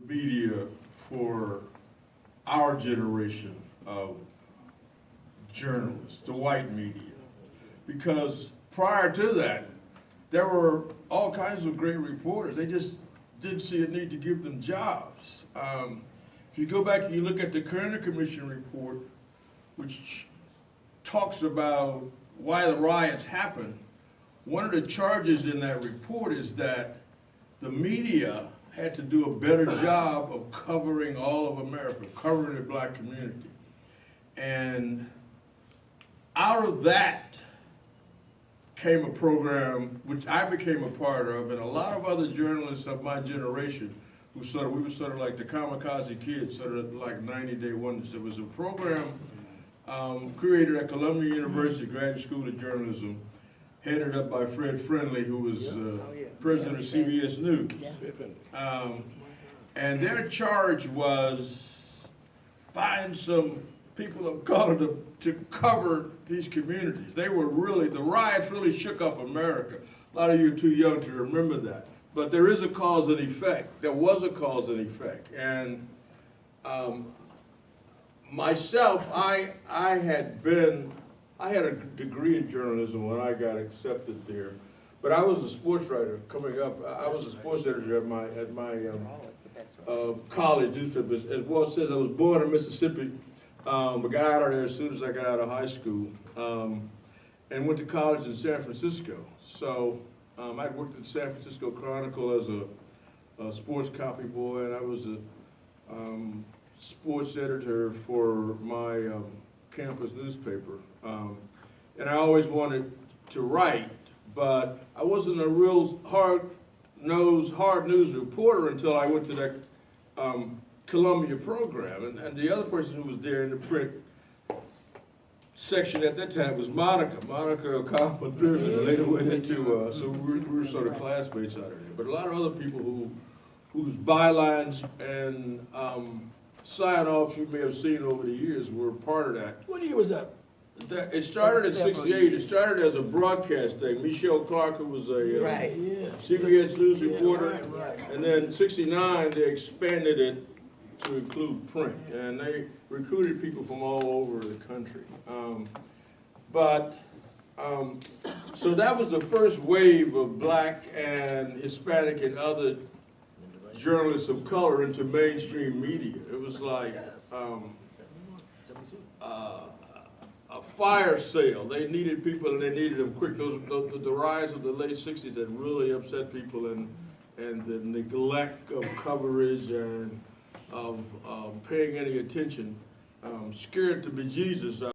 Media for our generation of journalists, the white media. Because prior to that, there were all kinds of great reporters. They just didn't see a need to give them jobs. If you go back and you look at the Kerner Commission report, which talks about why the riots happened, one of the charges in that report is that the media had to do a better job of covering all of America, covering the black community. And out of that came a program which I became a part of, and a lot of other journalists of my generation who we were sort of like the kamikaze kids, sort of like 90-Day Wonders. There was a program created at Columbia University Graduate School of Journalism, headed up by Fred Friendly, who was president of CBS News. And their charge was find some people of color to cover these communities. They were really, the riots really shook up America. A lot of you are too young to remember that. But there is a cause and effect. There was a cause and effect. And myself, I had a degree in journalism when I got accepted there, but I was a sports writer coming up. I was a sports editor at my college newspaper. As Walt says, I was born in Mississippi, but got out of there as soon as I got out of high school, and went to college in San Francisco. So I worked at the San Francisco Chronicle as a sports copy boy, and I was a sports editor for my campus newspaper. And I always wanted to write, but I wasn't a real hard news reporter until I went to that Columbia program. And the other person who was there in the print section at that time was Monica Kaufman-Pearson, and later went into, so we were sort of classmates out of there. But a lot of other people whose bylines and sign-offs you may have seen over the years were part of that. What year was that? It started in '68. It started as a broadcast thing. Michelle Clark, who was a CBS News reporter, and then '69 they expanded it to include print, and they recruited people from all over the country. So that was the first wave of black and Hispanic and other journalists of color into mainstream media. It was like a fire sale. They needed people and they needed them quick. The rise of the late '60s had really upset people, and the neglect of coverage and of paying any attention scared the bejesus out